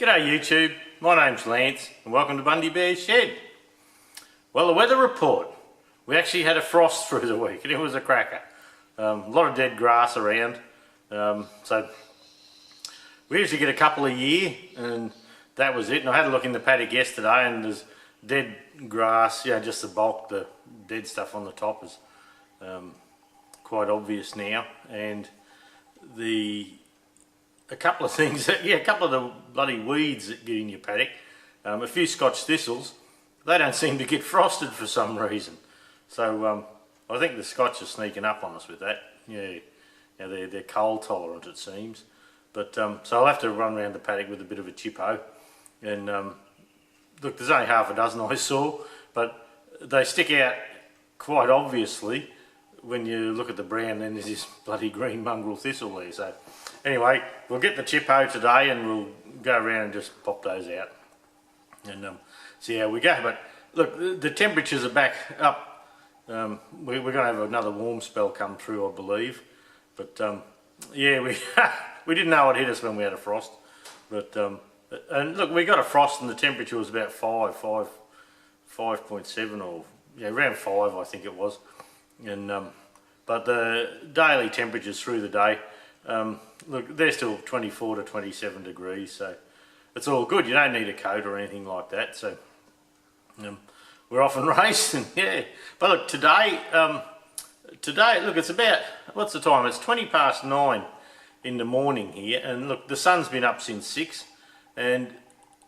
G'day YouTube, my name's Lance and welcome to Bundy Bear's Shed. Well, the weather report. We actually had a frost through the week and it was a cracker. A lot of dead grass around. So we usually get a couple a year and that was it. And I had a look in the paddock yesterday and there's dead grass, just the bulk, the dead stuff on the top is quite obvious now. And a couple of things, a couple of the bloody weeds that get in your paddock, a few Scotch thistles, they don't seem to get frosted for some reason. So I think the Scotch are sneaking up on us with that. They're cold tolerant it seems. But so I'll have to run around the paddock with a bit of a chippo. And look, there's only half a dozen I saw, but they stick out quite obviously when you look at the brown. Then there's this bloody green mongrel thistle there. So anyway, we'll get the chippo today and we'll go around and just pop those out and see how we go. But look, the temperatures are back up. We're going to have another warm spell come through, I believe. But yeah, we didn't know it hit us when we had a frost. But and look, we got a frost and the temperature was about 5.7 or around 5, I think it was. And but the daily temperatures through the day, look, they're still 24 to 27 degrees, so it's all good. You don't need a coat or anything like that. So we're off and racing, yeah. But look, today, look, it's about, what's the time? It's 20 past 9 in the morning here, and look, the sun's been up since 6, and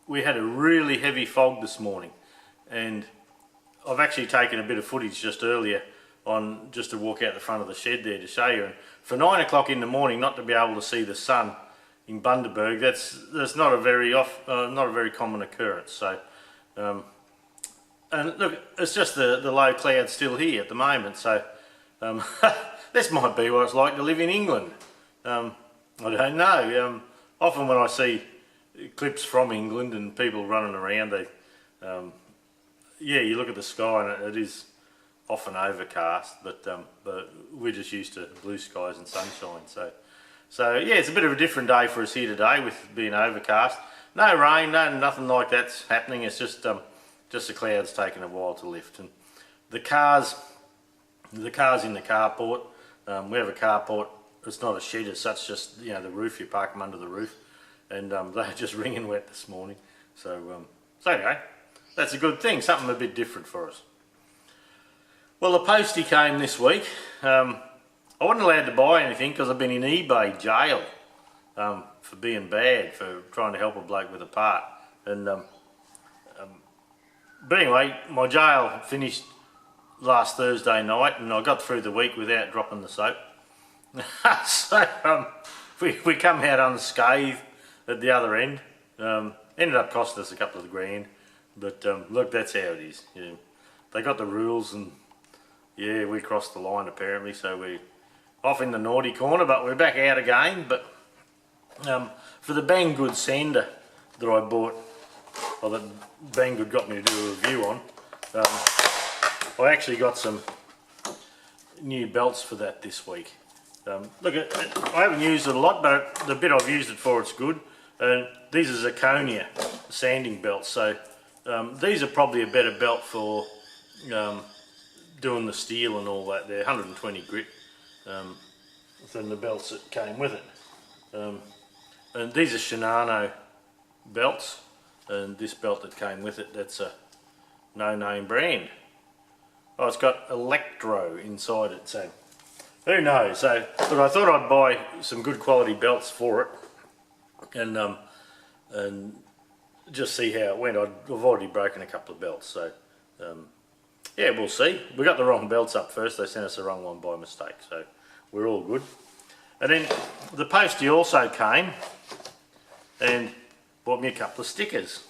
we had a really heavy fog this morning, and I've actually taken a bit of footage just earlier on just to walk out the front of the shed there to show you. And for 9 o'clock in the morning not to be able to see the sun in Bundaberg, that's not a very common occurrence. So and look, it's just the low clouds still here at the moment. So this might be what it's like to live in England. I don't know. Often when I see clips from England and people running around, they you look at the sky and it is often overcast, but we're just used to blue skies and sunshine. So yeah, it's a bit of a different day for us here today with being overcast. No rain, nothing like that's happening. It's just the clouds taking a while to lift. And the cars in the carport. We have a carport. It's not a shed as such, just the roof. You park them under the roof, and they're just wringing wet this morning. So anyway, that's a good thing. Something a bit different for us. Well, the postie came this week. I wasn't allowed to buy anything because I've been in eBay jail for being bad, for trying to help a bloke with a part. And but anyway, my jail finished last Thursday night, and I got through the week without dropping the soap. So we come out unscathed at the other end. Ended up costing us a couple of grand, but look, that's how it is. They got the rules, and yeah, we crossed the line apparently, so we're off in the naughty corner, but we're back out again. But for the Banggood sander that I bought, or that Banggood got me to do a review on, I actually got some new belts for that this week. Look, I haven't used it a lot, but the bit I've used it for, it's good. These are zirconia sanding belts, so these are probably a better belt for doing the steel and all that. They're 120 grit than the belts that came with it. And these are Shimano belts, and this belt that came with it, that's a no-name brand. Oh, it's got Electro inside it, so who knows. So look, I thought I'd buy some good quality belts for it and just see how it went. I've already broken a couple of belts, so yeah, we'll see. We got the wrong belts up first. They sent us the wrong one by mistake, so we're all good. And then the postie also came and bought me a couple of stickers.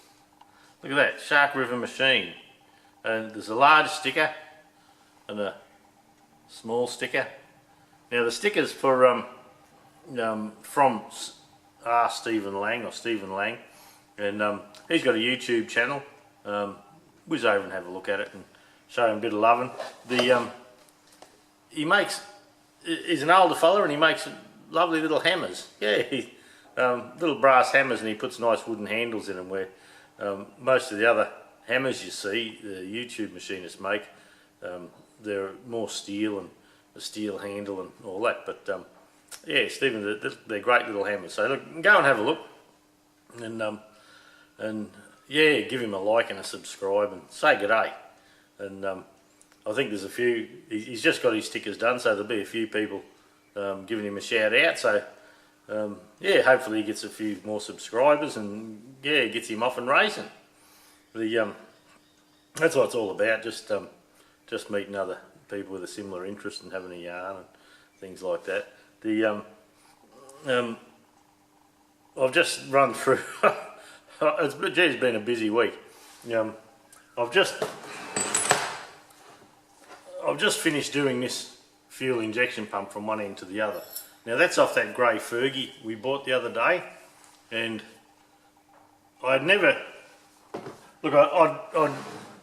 Look at that, Shark River Machine. And there's a large sticker and a small sticker. Now the stickers for from Stephen Lang, and he's got a YouTube channel. Whiz over and have a look at it and show him a bit of loving. He's an older fella and he makes lovely little hammers. Yeah, little brass hammers, and he puts nice wooden handles in them, where most of the other hammers you see the YouTube machinists make, they're more steel and a steel handle and all that. But yeah, Stephen, they're great little hammers. So look, go and have a look, and yeah, give him a like and a subscribe, and say g'day. And I think there's a few. He's just got his stickers done, so there'll be a few people giving him a shout out. So yeah, hopefully he gets a few more subscribers, and yeah, gets him off and racing. That's what it's all about. Just meeting other people with a similar interest and having a yarn and things like that. I've just run through. It's been a busy week. I've just finished doing this fuel injection pump from one end to the other. Now that's off that grey Fergie we bought the other day, and I'd never look. I'd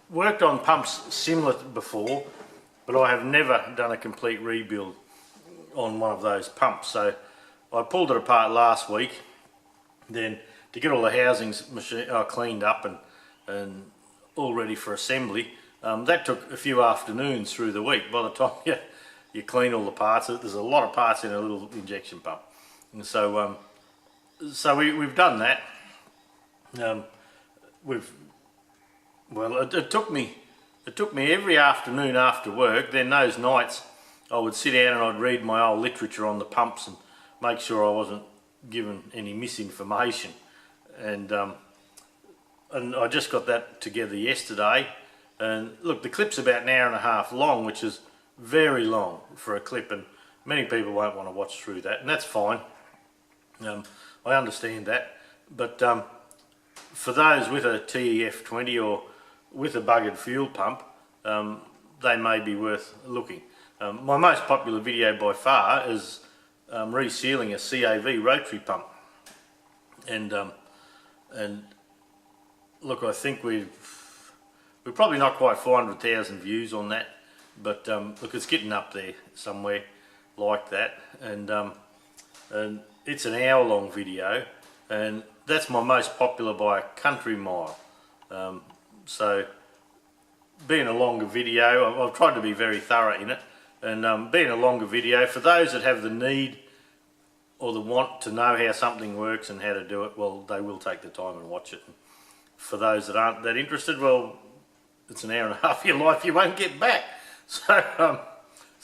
worked on pumps similar before, but I have never done a complete rebuild on one of those pumps. So I pulled it apart last week, then to get all the housings cleaned up and all ready for assembly. That took a few afternoons through the week. By the time you clean all the parts, there's a lot of parts in a little injection pump, and so we've done that. It took me every afternoon after work. Then those nights I would sit down and I'd read my old literature on the pumps and make sure I wasn't given any misinformation. And I just got that together yesterday. And look, the clip's about an hour and a half long, which is very long for a clip, and many people won't want to watch through that, and that's fine. I understand that, but for those with a TEF20 or with a buggered fuel pump, they may be worth looking. My most popular video by far is resealing a CAV rotary pump, and look, I think we're probably not quite 400,000 views on that, but look, it's getting up there somewhere like that, and it's an hour-long video, and that's my most popular by a country mile. So being a longer video, I've tried to be very thorough in it, and being a longer video, for those that have the need or the want to know how something works and how to do it, well, they will take the time and watch it. For those that aren't that interested, well, it's an hour and a half of your life you won't get back. So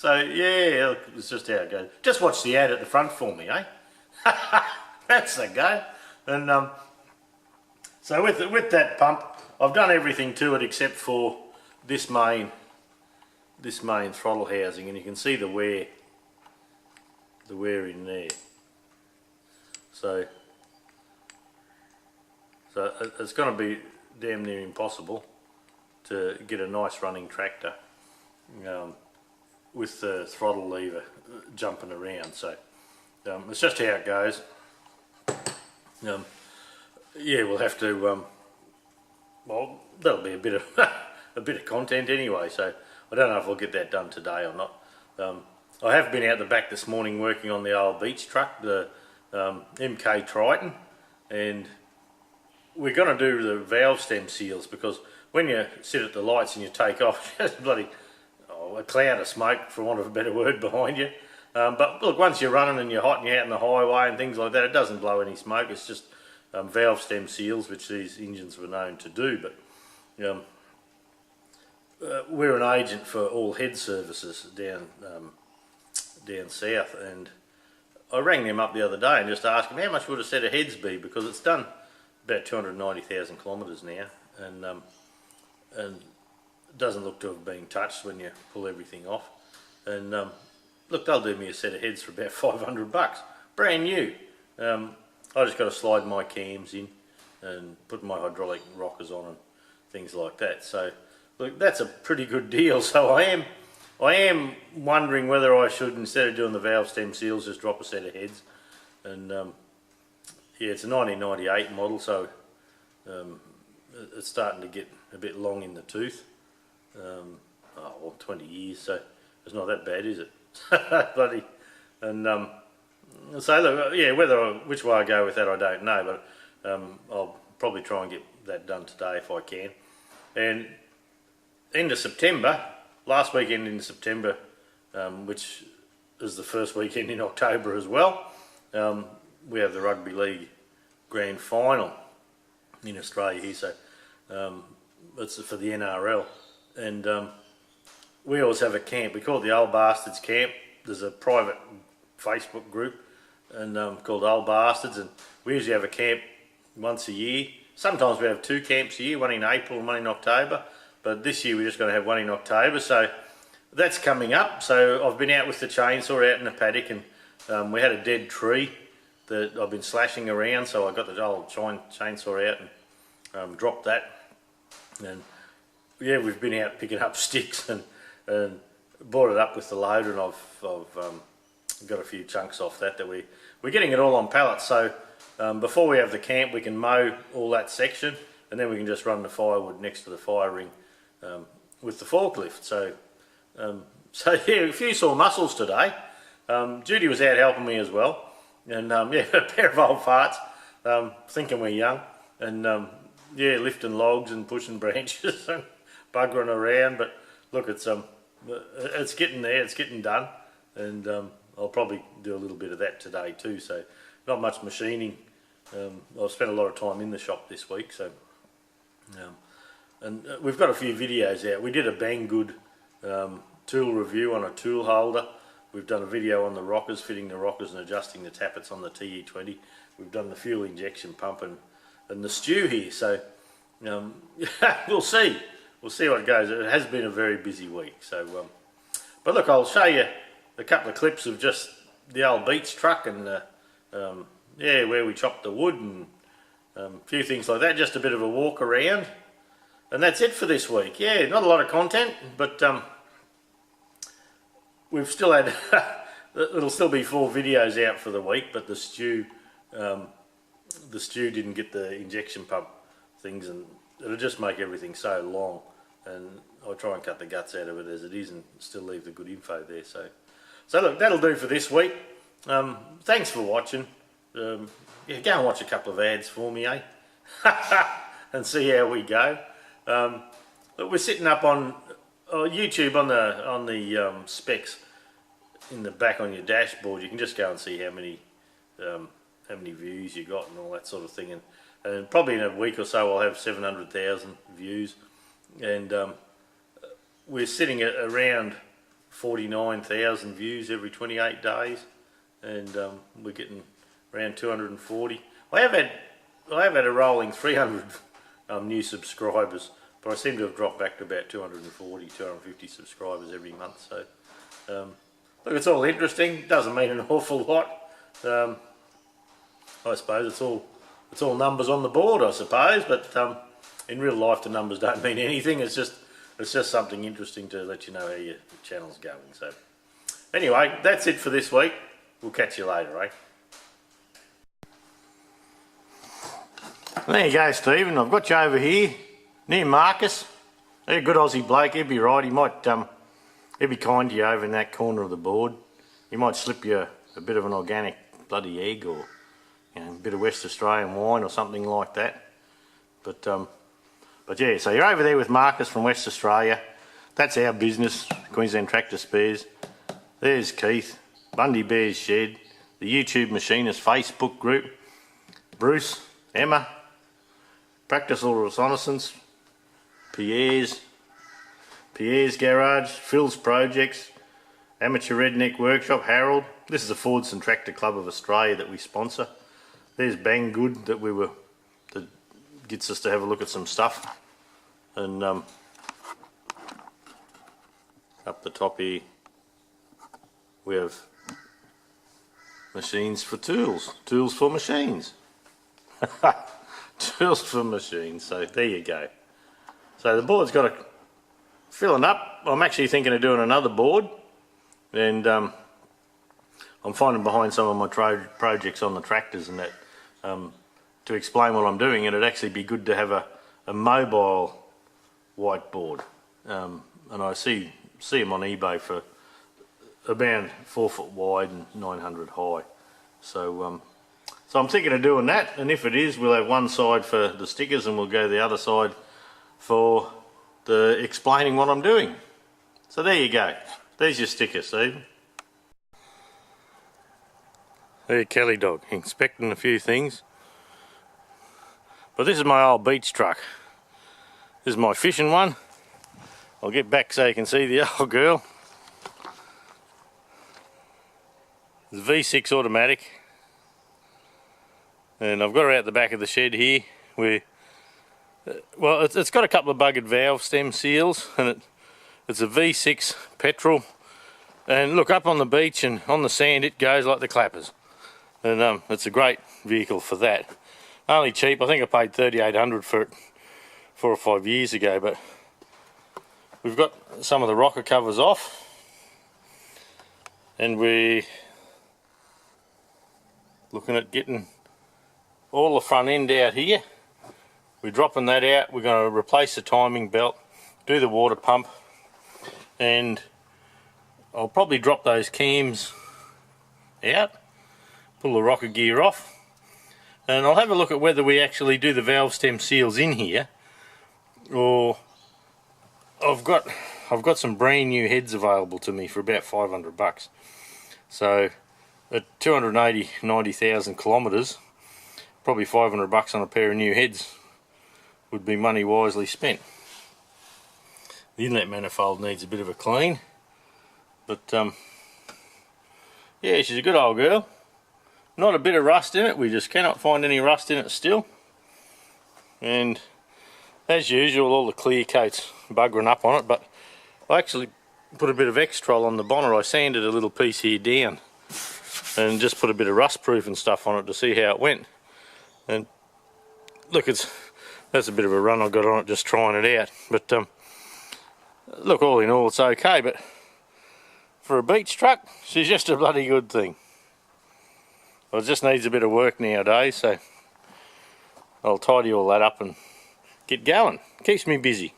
yeah, it's just how it goes. Just watch the ad at the front for me, eh? That's the go. And so with that pump, I've done everything to it except for this main throttle housing, and you can see the wear in there. So it's going to be damn near impossible to get a nice running tractor with the throttle lever jumping around. So it's just how it goes. Yeah, we'll have to. Well, that'll be a bit of content anyway. So I don't know if I'll get that done today or not. I have been out the back this morning working on the old beach truck, the MK Triton, and we're going to do the valve stem seals, because when you sit at the lights and you take off, there's bloody a cloud of smoke, for want of a better word, behind you. But look, once you're running and you're hot and you're out on the highway and things like that, it doesn't blow any smoke. It's just valve stem seals, which these engines were known to do. But we're an agent for all head services down south, and I rang them up the other day and just asked them how much would a set of heads be, because it's done about 290,000 kilometres now, and it doesn't look to have been touched when you pull everything off. And look, they'll do me a set of heads for about $500, brand new. I just got to slide my cams in and put my hydraulic rockers on and things like that. So look, that's a pretty good deal. So I am wondering whether I should, instead of doing the valve stem seals, just drop a set of heads. And yeah, it's a 1998 model, so it's starting to get a bit long in the tooth. Well, 20 years, so it's not that bad, is it? Bloody, and So look, yeah, which way I go with that, I don't know, but I'll probably try and get that done today if I can. And end of September, last weekend in September, which is the first weekend in October as well, we have the Rugby League Grand Final in Australia here, so it's for the NRL, and we always have a camp. We call it the Old Bastards Camp. There's a private Facebook group and called Old Bastards, and we usually have a camp once a year. Sometimes we have 2 camps a year, one in April and one in October, but this year we're just going to have one in October, so that's coming up. So I've been out with the chainsaw out in the paddock, and we had a dead tree that I've been slashing around, so I got the old chainsaw out and dropped that. And yeah, we've been out picking up sticks and brought it up with the loader, and I've got a few chunks off that we're getting it all on pallets. So before we have the camp, we can mow all that section, and then we can just run the firewood next to the fire ring with the forklift. So yeah, a few sore muscles today. Judy was out helping me as well, and yeah, a pair of old farts, thinking we're young, and yeah, lifting logs and pushing branches and buggering around. But look, it's getting there, it's getting done, and I'll probably do a little bit of that today too. So not much machining. I've spent a lot of time in the shop this week, so and we've got a few videos out. We did a Bang Good tool review on a tool holder. We've done a video on the rockers, fitting the rockers and adjusting the tappets on the TE20. We've done the fuel injection pump and the stew here. So we'll see how it goes. It has been a very busy week. So, but look, I'll show you a couple of clips of just the old Beats truck and yeah, where we chopped the wood and a few things like that. Just a bit of a walk around, and that's it for this week. Yeah, not a lot of content, but we've still had it'll still be 4 videos out for the week, but the stew didn't get the injection pump things, and it'll just make everything so long, and I'll try and cut the guts out of it as it is and still leave the good info there. So look, that'll do for this week. Thanks for watching. Yeah, go and watch a couple of ads for me, eh? And see how we go. Look, we're sitting up on YouTube on the specs in the back on your dashboard. You can just go and see how many views you got and all that sort of thing. And probably in a week or so I'll have 700,000 views. And we're sitting at around 49,000 views every 28 days, and we're getting around 240. I have had a rolling 300 new subscribers, but I seem to have dropped back to about 240, 250 subscribers every month. So look, it's all interesting. Doesn't mean an awful lot. I suppose it's all numbers on the board, I suppose. But in real life, the numbers don't mean anything. It's just something interesting to let you know how your channel's going. So anyway, that's it for this week. We'll catch you later, eh? There you go, Stephen. I've got you over here near Marcus. He's a good Aussie bloke. He'll be right. He might he'll be kind to you over in that corner of the board. He might slip you a bit of an organic bloody egg, or a bit of West Australian wine or something like that. But yeah, so you're over there with Marcus from West Australia. That's our business, Queensland Tractor Spares. There's Keith, Bundy Bears Shed, the YouTube Machinist Facebook group, Bruce, Emma, Practical Reconnaissance, Pierre's Garage, Phil's Projects, Amateur Redneck Workshop, Harold. This is the Fordson Tractor Club of Australia that we sponsor. There's Bang Good that gets us to have a look at some stuff. And up the top here we have Machines for Tools, Tools for Machines. Tools for Machines, so there you go. So the board's got filling up. I'm actually thinking of doing another board, and I'm finding behind some of my projects on the tractors and that, to explain what I'm doing, it'd actually be good to have a mobile whiteboard, and I see them on eBay for about 4 foot wide and 900 high, So I'm thinking of doing that, and if it is, we'll have one side for the stickers and we'll go the other side for the explaining what I'm doing. So there you go. There's your stickers, Stephen. There, Kelly dog, inspecting a few things. But this is my old beach truck. This is my fishing one. I'll get back so you can see the old girl. It's V6 automatic. And I've got her out the back of the shed here. Well, it's got a couple of buggered valve stem seals, and it's a V6 petrol. And look, up on the beach and on the sand it goes like the clappers. And it's a great vehicle for that. Only cheap. I think I paid $3,800 for it 4 or 5 years ago, but we've got some of the rocker covers off, and we're looking at getting all the front end out here. We're dropping that out. We're going to replace the timing belt, do the water pump, and I'll probably drop those cams out, pull the rocker gear off, and I'll have a look at whether we actually do the valve stem seals in here, or I've got some brand new heads available to me for about $500. So at 90,000 kilometres, probably $500 on a pair of new heads would be money wisely spent. The inlet manifold needs a bit of a clean, but yeah, she's a good old girl. Not a bit of rust in it. We just cannot find any rust in it still. And as usual, all the clear coat's buggering up on it, but I actually put a bit of X-Trol on the bonnet. I sanded a little piece here down and just put a bit of rust proof and stuff on it to see how it went. And look, that's a bit of a run I got on it just trying it out. But look, all in all, it's okay. But for a beach truck, she's just a bloody good thing. Well, it just needs a bit of work nowadays, so I'll tidy all that up and get going. Keeps me busy.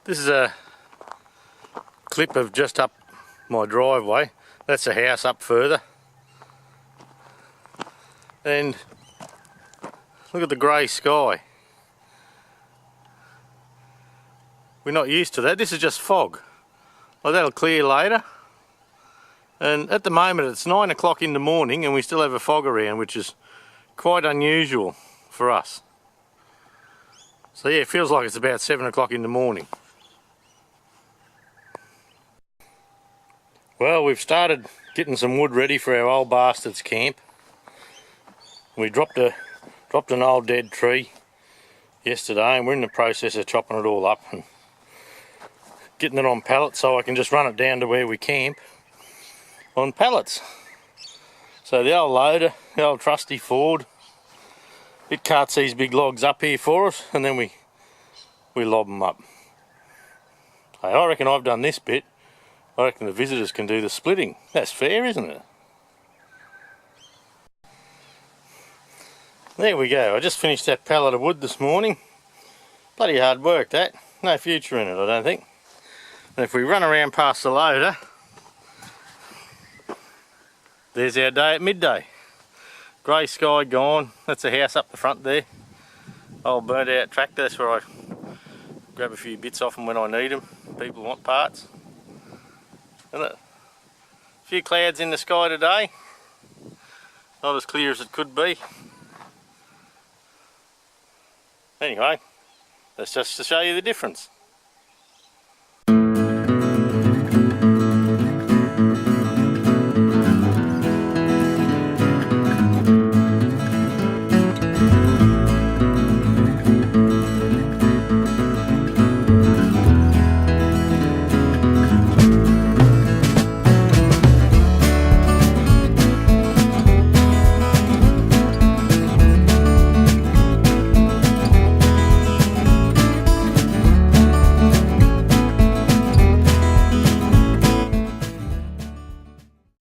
This is a clip of just up my driveway. That's a house up further. And look at the grey sky. We're not used to that. This is just fog. Well, that'll clear later. And at the moment it's 9 o'clock in the morning and we still have a fog around, which is quite unusual for us. So yeah, it feels like it's about 7 o'clock in the morning. Well, we've started getting some wood ready for our old bastard's camp. We dropped an old dead tree yesterday, and we're in the process of chopping it all up and getting it on pallets so I can just run it down to where we camp on pallets. So the old loader, the old trusty Ford, it carts these big logs up here for us, and then we lob them up. Hey, I reckon I've done this bit. I reckon the visitors can do the splitting. That's fair, isn't it? There we go. I just finished that pallet of wood this morning. Bloody hard work, that. No future in it, I don't think. And if we run around past the loader, there's our day at midday. Grey sky gone. That's a house up the front there. Old burnt out tractor. That's where I grab a few bits off them when I need them. People want parts. And a few clouds in the sky today. Not as clear as it could be. Anyway, that's just to show you the difference.